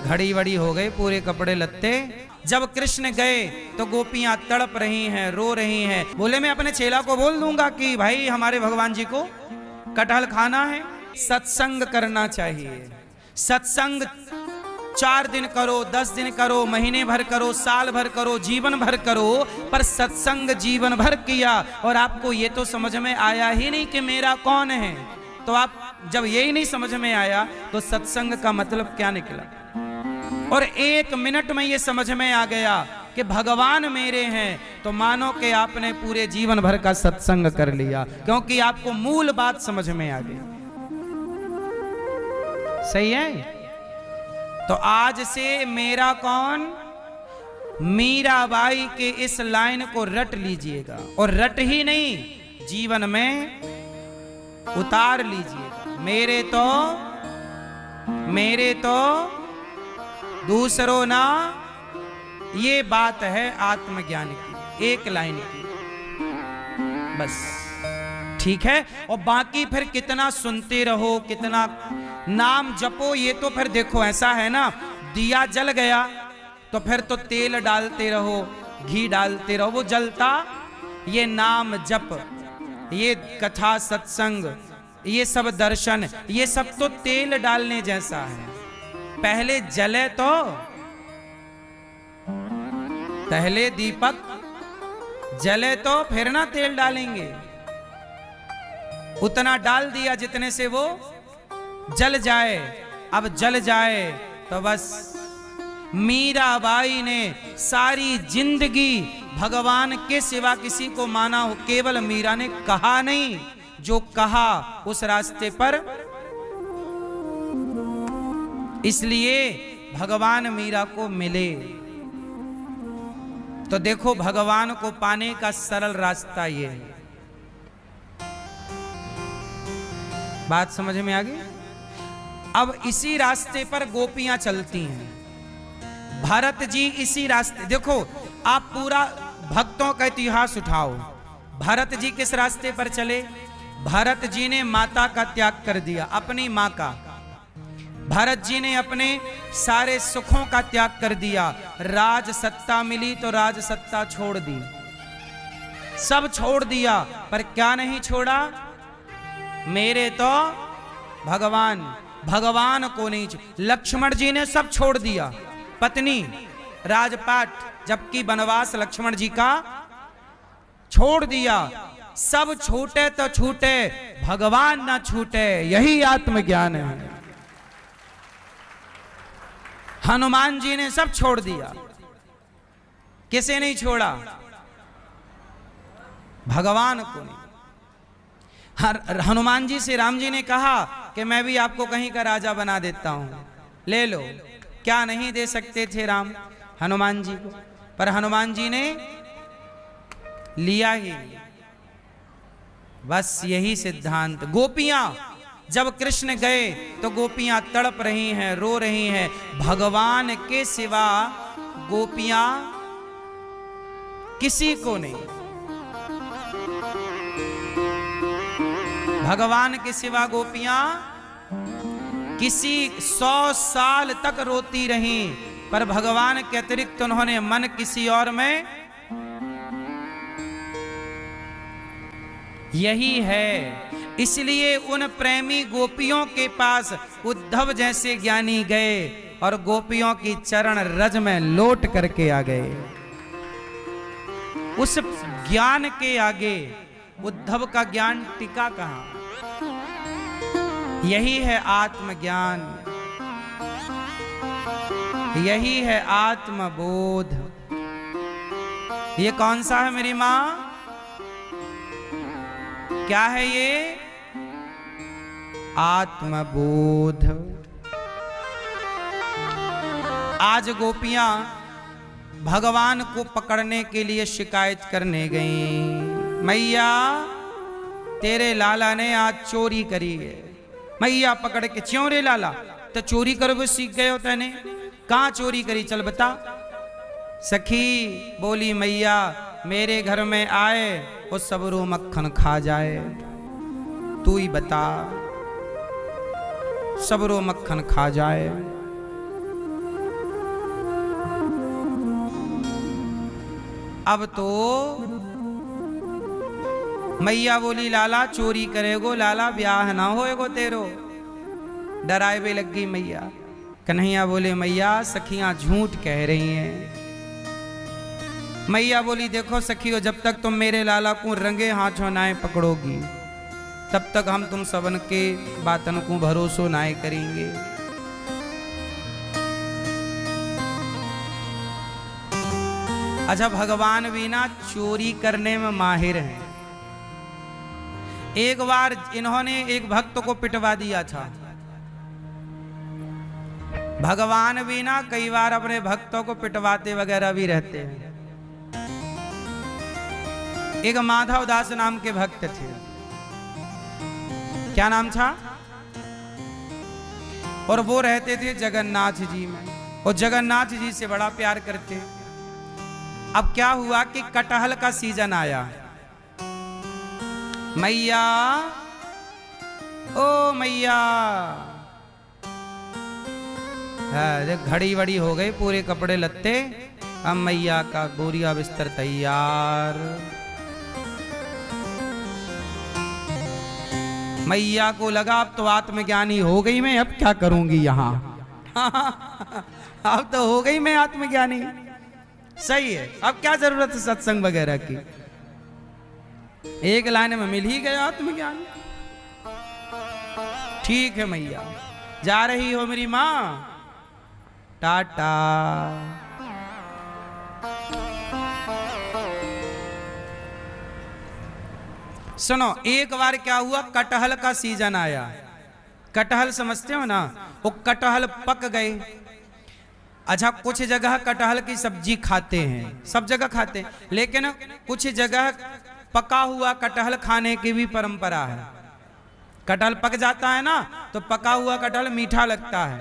घड़ी वड़ी हो गई, पूरे कपड़े लत्ते। जब कृष्ण गए तो गोपियां तड़प रही हैं, रो रही हैं। बोले मैं अपने चेला को बोल दूंगा कि भाई हमारे भगवान जी को कटहल खाना है। सत्संग करना चाहिए। सत्संग 4 दिन करो, 10 दिन करो, महीने भर करो, साल भर करो, जीवन भर करो, पर सत्संग जीवन भर किया और आपको ये तो समझ में आया ही नहीं कि मेरा कौन है। तो आप जब यही नहीं समझ में आया तो सत्संग का मतलब क्या निकला। और 1 मिनट में ये समझ में आ गया कि भगवान मेरे हैं, तो मानो कि आपने पूरे जीवन भर का सत्संग कर लिया, क्योंकि आपको मूल बात समझ में आ गई। सही है। तो आज से मेरा कौन, मीराबाई के इस लाइन को रट लीजिएगा, और रट ही नहीं जीवन में उतार लीजिएगा। मेरे तो दूसरों ना, ये बात है आत्मज्ञान की, 1 लाइन की बस। ठीक है। और बाकी फिर कितना सुनते रहो, कितना नाम जपो, ये तो फिर देखो ऐसा है ना, दिया जल गया तो फिर तो तेल डालते रहो, घी डालते रहो, वो जलता। ये नाम जप, ये कथा सत्संग, ये सब दर्शन, ये सब तो तेल डालने जैसा है। पहले जले तो, पहले दीपक जले तो फिर ना तेल डालेंगे। उतना डाल दिया जितने से वो जल जाए। अब जल जाए तो बस। मीराबाई ने सारी जिंदगी भगवान के सिवा किसी को माना हो, केवल मीरा ने कहा नहीं, जो कहा उस रास्ते पर। इसलिए भगवान मीरा को मिले। तो देखो भगवान को पाने का सरल रास्ता ये है। बात समझ में आ गई। अब इसी रास्ते पर गोपियां चलती हैं। भरत जी इसी रास्ते, देखो आप पूरा भक्तों का इतिहास उठाओ। भरत जी किस रास्ते पर चले। भरत जी ने माता का त्याग कर दिया, अपनी मां का। भरत जी ने अपने सारे सुखों का त्याग कर दिया। राज सत्ता मिली तो राज सत्ता छोड़ दी, सब छोड़ दिया, पर क्या नहीं छोड़ा, मेरे तो भगवान को नहीं। लक्ष्मण जी ने सब छोड़ दिया, पत्नी, राजपाट, जबकि वनवास लक्ष्मण जी का छोड़ दिया। सब छूटे तो छूटे, भगवान ना छूटे, यही आत्मज्ञान है। हनुमान जी ने सब छोड़ दिया, किसे नहीं छोड़ा, भगवान को नहीं। हनुमान जी से राम जी ने कहा कि मैं भी आपको कहीं का राजा बना देता हूं, ले लो। क्या नहीं दे सकते थे राम हनुमान जी को, पर हनुमान जी ने लिया ही। बस यही सिद्धांत। गोपियां जब कृष्ण गए तो गोपियां तड़प रही हैं, रो रही हैं। भगवान के सिवा गोपियां किसी को नहीं, भगवान के सिवा गोपियां किसी 100 साल तक रोती रही, पर भगवान के अतिरिक्त उन्होंने मन किसी और में। यही है। इसलिए उन प्रेमी गोपियों के पास उद्धव जैसे ज्ञानी गए और गोपियों की चरण रज में लौट करके आ गए। उस ज्ञान के आगे उद्धव का ज्ञान टिका कहां। यही है आत्मज्ञान, यही है आत्मबोध। ये कौन सा है मेरी मां, क्या है ये, आत्मबोध। आज गोपियां भगवान को पकड़ने के लिए शिकायत करने गईं। मैया तेरे लाला ने आज चोरी करी है। मैया पकड़ के, क्यों रे लाला, तो चोरी करो वो सीख गए हो तैने, कहां चोरी करी, चल बता। सखी बोली मैया मेरे घर में आए वो सबरो मक्खन खा जाए, तू ही बता। सबरो मक्खन खा जाए। अब तो मैया बोली लाला चोरी करेगो, लाला ब्याह ना होएगो तेरो। डराए भी लग गई मैया। कन्हैया बोले मैया सखियां झूठ कह रही हैं। मैया बोली देखो सखियो, जब तक तुम मेरे लाला को रंगे हाथों नाए पकड़ोगी तब तक हम तुम सबन के बातन को भरोसो नाए करेंगे। अच्छा, भगवान भी ना चोरी करने में माहिर हैं। एक बार इन्होंने एक भक्त को पिटवा दिया था। भगवान भी ना कई बार अपने भक्तों को पिटवाते वगैरह भी रहते हैं। एक माधव दास नाम के भक्त थे। क्या नाम था? और वो रहते थे जगन्नाथ जी में, और जगन्नाथ जी से बड़ा प्यार करते। अब क्या हुआ कि कटहल का सीजन आया। मैया ओ मैया, घड़ी वड़ी हो गई, पूरे कपड़े लत्ते, अब मैया का बोरिया बिस्तर तैयार। मैया को लगा अब तो आत्मज्ञानी हो गई मैं, अब क्या करूंगी यहाँ। अब तो हो गई मैं आत्मज्ञानी, सही है, अब क्या जरूरत है सत्संग वगैरह की। एक लाइन में मिल ही गया आत्मज्ञान। ठीक है मैया, जा रही हो मेरी माँ, टाटा। सुनो, एक बार क्या हुआ, कटहल का सीजन आया। कटहल समझते हो ना, वो कटहल पक गए। अच्छा, कुछ जगह कटहल की सब्जी खाते हैं, सब जगह खाते हैं, लेकिन कुछ जगह पका हुआ कटहल खाने की भी परंपरा है। कटहल पक जाता है ना, तो पका हुआ कटहल मीठा लगता है,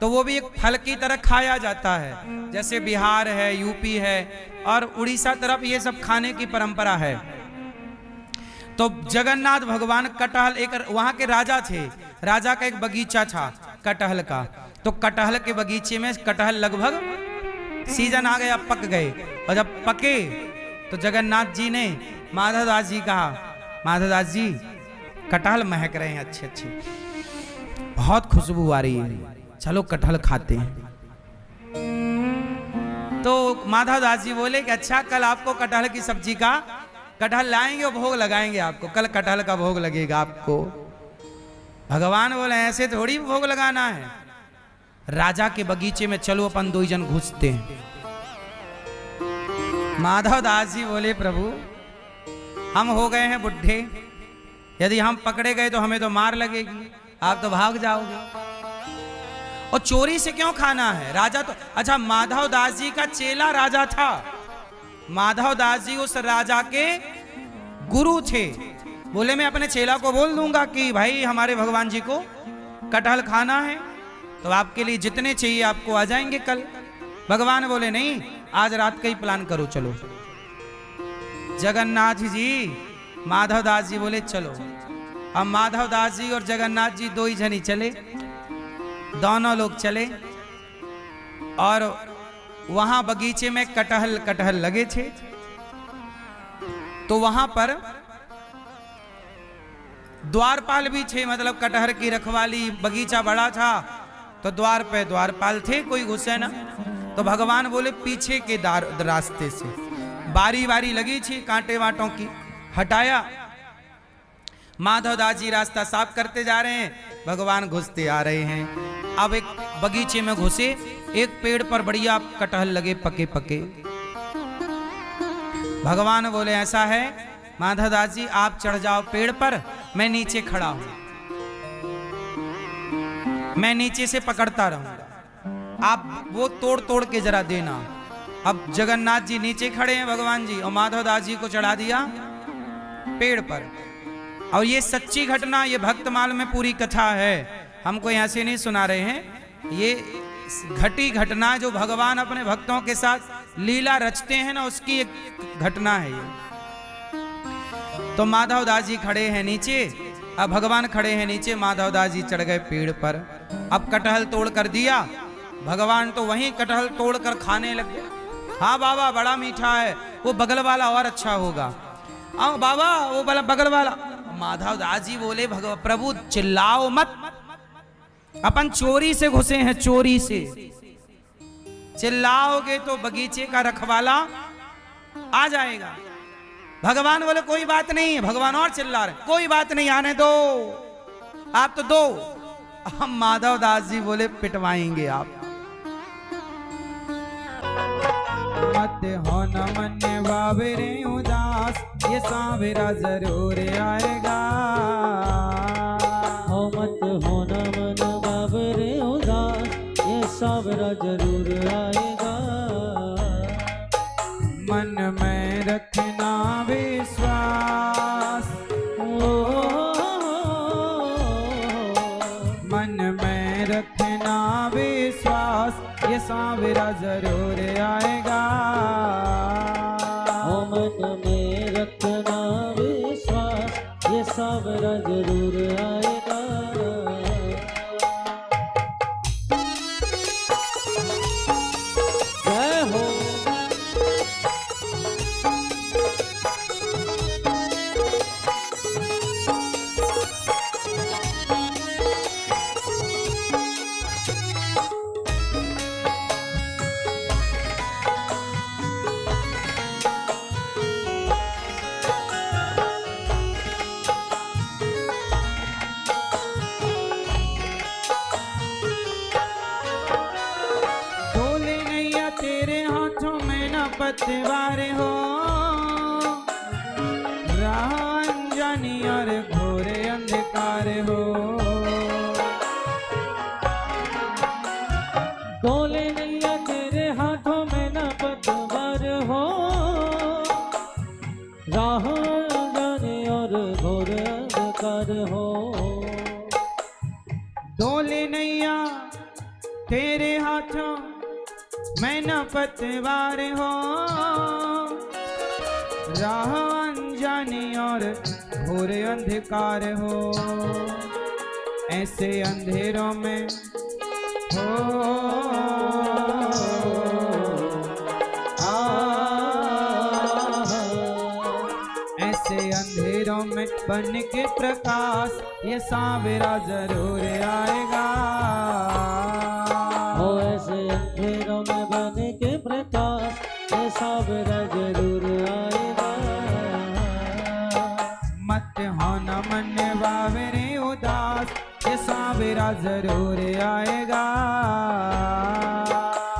तो वो भी एक फल की तरह खाया जाता है। जैसे बिहार है, यूपी है और उड़ीसा तरफ ये सब खाने की परंपरा है। तो जगन्नाथ भगवान कटहल, एक वहां के राजा थे, राजा का एक बगीचा था कटहल का, तो कटहल के बगीचे में कटहल लगभग सीजन आ गया, पक गए। और जब पके तो जगन्नाथ जी ने माधव दास जी कहा, माधव दास जी कटहल महक रहे हैं अच्छे अच्छे, बहुत खुशबू आ रही है, चलो कटहल खाते हैं। तो माधव दास जी बोले कि अच्छा, कल आपको कटहल की सब्जी का कटहल लाएंगे और भोग लगाएंगे आपको, कल कटहल का भोग लगेगा आपको। भगवान बोले ऐसे थोड़ी भोग लगाना है, राजा के बगीचे में चलो अपन दो जन घुसते हैं। माधव दास जी बोले प्रभु हम हो गए हैं बुढ़े, यदि हम पकड़े गए तो हमें तो मार लगेगी, आप तो भाग जाओगे, और चोरी से क्यों खाना है। राजा तो, अच्छा माधव दास जी का चेला राजा था, माधव दास जी उस राजा के गुरु थे। बोले मैं अपने चेला को बोल दूंगा कि भाई हमारे भगवान जी को कटहल खाना है, तो आपके लिए जितने चाहिए आपको आ जाएंगे कल। भगवान बोले नहीं, आज रात का ही प्लान करो, चलो। जगन्नाथ जी, माधव दास जी बोले चलो। अब माधव दास जी और जगन्नाथ जी दो ही जनी चले, दोनों लोग चले, और वहां बगीचे में कटहल लगे थे। तो वहां पर द्वारपाल भी थे, मतलब कटहल की रखवाली, बगीचा बड़ा था तो द्वार पे द्वारपाल थे, कोई घुसे ना। तो भगवान बोले पीछे के रास्ते से, बारी बारी लगी थी कांटे वाटों की, हटाया। माधव दास जी रास्ता साफ करते जा रहे हैं, भगवान घुसते आ रहे हैं। अब एक बगीचे में घुसे, एक पेड़ पर बढ़िया कटहल लगे पके पके। भगवान बोले ऐसा है माधव दास जी, आप चढ़ जाओ पेड़ पर, मैं नीचे खड़ा हूं, मैं नीचे से पकड़ता रहूंगा, आप वो तोड़ तोड़ के जरा देना। अब जगन्नाथ जी नीचे खड़े हैं भगवान जी, और माधव दास जी को चढ़ा दिया पेड़ पर। और ये सच्ची घटना, ये भक्तमाल में पूरी कथा है, हम कोई ऐसे नहीं सुना रहे हैं, ये घटी घटना जो भगवान अपने भक्तों के साथ लीला रचते हैं ना, उसकी एक घटना है ये। तो माधव दास जी खड़े हैं नीचे, अब भगवान खड़े हैं नीचे, माधवदास जी चढ़ गए पेड़ पर। अब कटहल तोड़ कर दिया, भगवान तो वहीं कटहल तोड़ कर खाने लग गए। हाँ बाबा बड़ा मीठा है, वो बगल वाला और अच्छा होगा। आओ बाबा वो बगल वाला। माधवदास जी बोले प्रभु चिल्लाओ मत, अपन चोरी से घुसे हैं, चोरी से। चिल्लाओगे तो बगीचे का रखवाला आ जाएगा। भगवान बोले कोई बात नहीं, भगवान और चिल्ला रहे, कोई बात नहीं आने दो, आप तो दो। हम माधवदास जी बोले पिटवाएंगे आप। मत हो न मन बाबरे उदास, ये सांवरा जरूर आएगा। हो मत हो न मन बाबरे उदास, ये सांवरा जरूर आएगा। मन में रखना विश्वास, मन में रखना विश्वास, ये सांवरा जरूर आएगा। हो मन में रखना विश्वास, ये सांवरा जरूर आएगा। जय हो। पतवार हो, रांझनी और घोर अंधकार हो। डोले नैया तेरे हाथों में न पतवार हो, राह जाने और घोर अंधकार हो। डोले नैया तेरे हाथों मैं न पतवार हो, राह अनजानी और घोर अंधकार हो। ऐसे अंधेरों में हो ऐसे अंधेरों में बन के प्रकाश, ये सांवरा जरूर आएगा। हो ऐसे अंधेरों में बन के प्रकाश, ये सांवरा जरूर आएगा। मत हो न मन बाबरे उदास, ये सांवरा जरूर आएगा।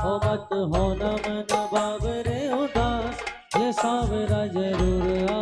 हो मत हो न मन बाबरे उदास, ये सांवरा जरूर